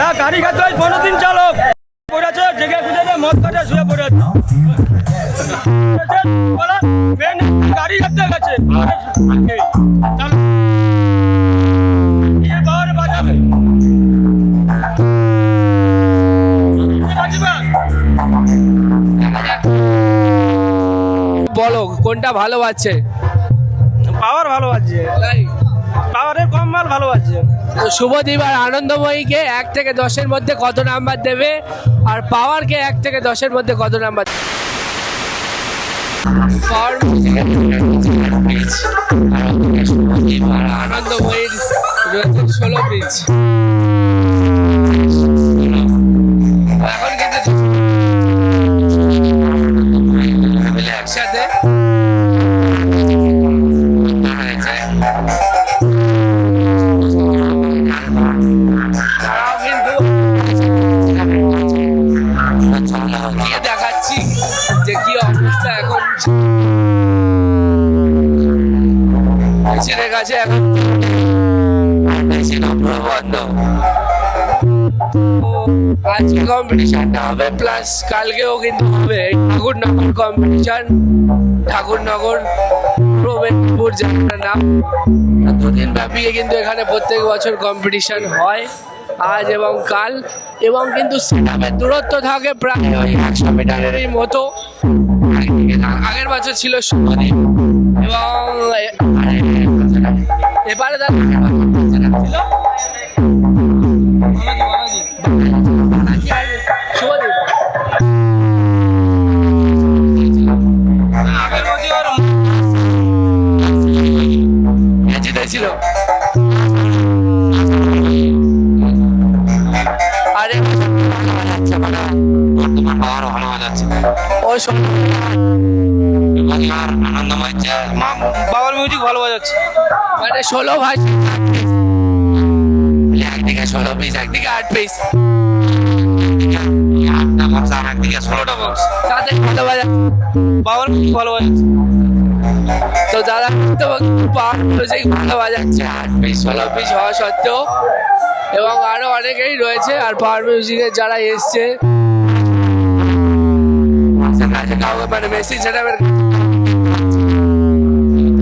যা গাড়ি খাতে হয় 15 দিন চালক পড়ে আছে, জেগে খুঁজে মদ খাটে শুয়ে পড়ে আছে। মেন গাড়ি খাতে গেছে চালক বাবারে বাজাবে বলো কোনটা ভালো বাজছে? পাওয়ার ভালো আছে, পাওয়ারের কম মাল ভালো আছে। তো শুভদীপ আর আনন্দময়ীকে 1 থেকে 10-এর মধ্যে কত নাম্বার দেবে, আর পাওয়ারকে 1 থেকে 10-এর মধ্যে কত নাম্বার? পাওয়ার শুভদীপ আর আনন্দময়ীর রয়েছে 16 পিচ। এখন কিন্তু একসাথে দেখাচ্ছি যে কি অবস্থা এখন কাছে এখন বন্ধ। আজকে কম্পিটিশনটা হবে, প্লাস কালকেও কিন্তু হবে ঠাকুরনগর কম্পিটিশন। ঠাকুরনগর প্রবেশপুর জায়গার নাম। 2 দিন ব্যাপী কিন্তু এখানে প্রত্যেক বছর কম্পিটিশন হয়, আজ এবং কাল। এবং কিন্তু সেটামের দূরত্ব থাকে প্রায় 100 মিটারেরই মতো। আগের বছর ছিল শুভদীপ এবং এবারে ছিল শুভদীপ। জিতেছিল আরে আনন্দময় বাবার মিউজিক ভালো বাজাচ্ছে, মানে 16 ভাই, একদিকে 16 পিস, একদিকে 8 পিস, একদিকে 16টা বক্স। তাদের ভালো বাজাচ্ছে, বাবার ভালো বাজাচ্ছে। তো দাদা তো ভালো বাজাচ্ছে 8 পিস 16 পিস হওয়া সত্ত্বেও। এবং আরো অনেকেই রয়েছে, আর পাওয়ার মিউজিকের যারা এসছে মানে মেসি সেটামের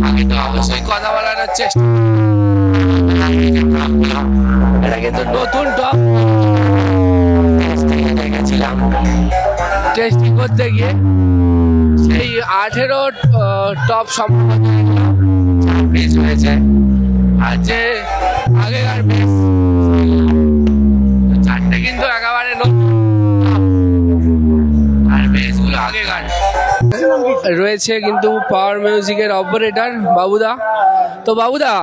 আমি তো অবশ্যই কথা বলানোর চেষ্টা। এটা কিন্তু নতুন টপ দেখেছিলাম টেস্টিং করতে গিয়ে, সেই 18 টপ সম্ভবত পিস হয়েছে। আর যে আগেকার পিস 4টে কিন্তু একেবারে নতুন, আর বেসগুলো আগেকার রয়েছে। কিন্তু পাওয়ার মিউজিকের অপারেটর বাবুদা। তো বাবুদা,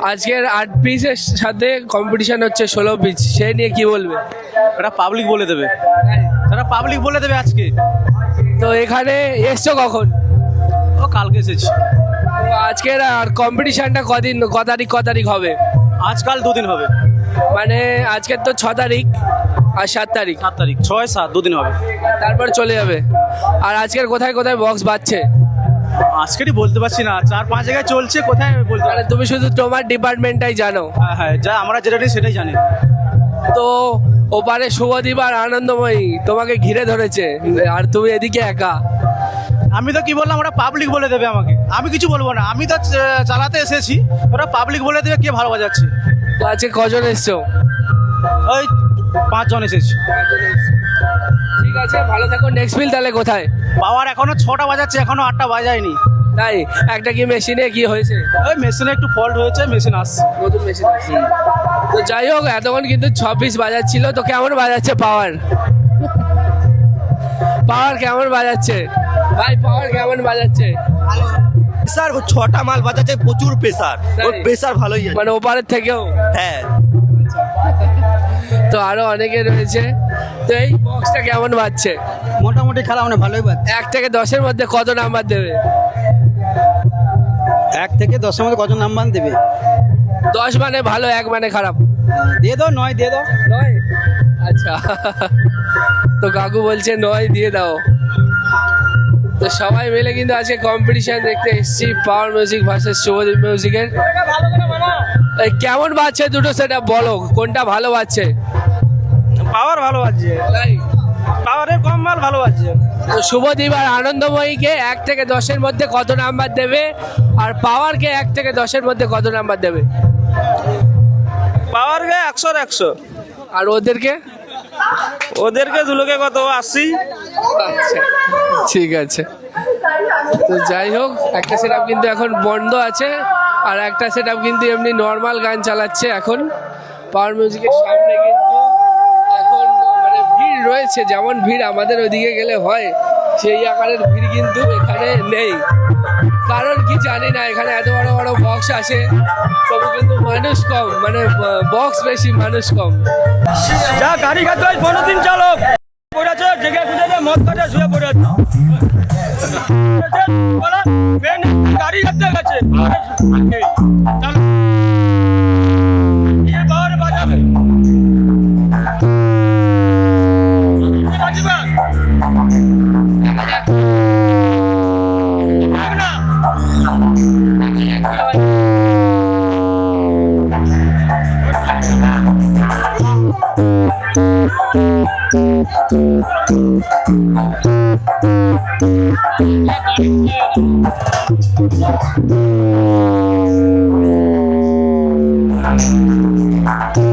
আজকের 8 পিসের সাথে কম্পিটিশন হচ্ছে 16 পিস, সে নিয়ে কি বলবে? এটা পাবলিক বলে দেবে, এটা পাবলিক বলে দেবে আজকে। তো এখানে এসছো কখন? ও কালকে এসেছি। তো আজকের আর কম্পিটিশনটা ক তারিখ হবে? আজকাল 2 দিন হবে, মানে আজকের তো 6 তারিখ আর 7 তারিখ। 7 তারিখ 6 7 2 দিন হবে, তারপর চলে যাবে। আর আজকের কোথায় কোথায় বক্স বাজছে? আজকেরই বলতে পারছি না, 4-5 জায়গায় চলছে, কোথায় বলতে মানে তুমি শুধু তোমার ডিপার্টমেন্টটাই জানো? হ্যাঁ হ্যাঁ, যা আমরা যেটা নিই সেটাই জানি। তো ওপারে শুভদীপ আর আনন্দময়ী তোমাকে ঘিরে ধরেছে, আর তুমি এদিকে একা। আমি তো কি বললাম, ওরা পাবলিক বলে দেবে আমাকে, আমি কিছু বলবো না, আমি তো চালাতে এসেছি, ওরা পাবলিক বলে দেবে কে ভালো বাজাচ্ছে। তো আজকে কজন এসছো? ওই 5 জন এসেছি। ঠিক আছে, ভালো থাকো। নেক্সট বিল তাহলে কোথায়? পাওয়ার এখনো 6টা বাজাচ্ছে, এখনো 8টা বাজায়নি। তাই? একটা কি মেশিনে কি হয়েছে? ওই মেশিনে একটু ফল্ট হয়েছে, মেশিন আসছে, নতুন মেশিন। তো যাই হোক, এতক্ষণ কিন্তু 26 বাজাচ্ছিল। তো কেমন বাজাচ্ছে পাওয়ার? পাওয়ার কেমন বাজাচ্ছে ভাই? পাওয়ার কেমন বাজাচ্ছে? প্রেসার 6টা মাল বাজাচ্ছে, প্রচুর প্রেসার, ওর প্রেসার ভালোই আছে। মানে ওপারের থেকেও? হ্যাঁ। তো আরো অনেকে রয়েছে। তো এই বক্সটা কেমন বাজছে? মোটামুটি খেলা মানে ভালোই বাজছে। 1 থেকে 10-এর মধ্যে কত নাম্বার দেবে? 1 থেকে 10-এর মধ্যে কত নাম্বার দেবে? 10 মানে ভালো, 1 মানে খারাপ। দিয়ে দাও, 9 দিয়ে দাও। 9? আচ্ছা। তো কাকু বলছে 9 দিয়ে দাও। তো সবাই মিলে কিন্তু আজকে কম্পিটিশন দেখতে এসেছি, পাওয়ার মিউজিক ভার্সেস শুভদীপ মিউজিকের। কেমন বাজছে দুটো, সেটা বলো, কোনটা ভালো বাজছে? ভালো বাজছে, তাই পাওয়ারের কম মাল ভালো বাজছে। তো শুভদীপ আর আনন্দময়ীকে 1 থেকে 10-এর মধ্যে কত নাম্বার দেবে, আর পাওয়ারকে 1 থেকে 10-এর মধ্যে কত নাম্বার দেবে? পাওয়ার গে 100 100, আর ওদেরকে? ওদেরকে দুলোকে কত 80। আচ্ছা, ঠিক আছে। তো যাই হোক, একটা সেট কিন্তু এখন বন্ধ আছে, আর একটা সেট কিন্তু এমনি নর্মাল গান চালাচ্ছে এখন পাওয়ার মিউজিকের সামনে। কিন্তু এখন মানে ভিড় রয়েছে, যেমন ভিড় আমাদের ওইদিকে গেলে হয় সেই আকারের ভিড় কিন্তু এখানে নেই। কারণ কি জানি না, এখানে এত বড় বড় বক্স আসে তবু কিন্তু মানুষ কম, মানে বক্স বেশি মানুষ কম। যা গাড়ি খাতে হয় 15 দিন চালক পড়ে আছে, জেগে খুঁজে মদ কাটে শুয়ে পড়ে আছে। গাড়ি খাতে গেছে পাওয়ার বাজাবে Thank you.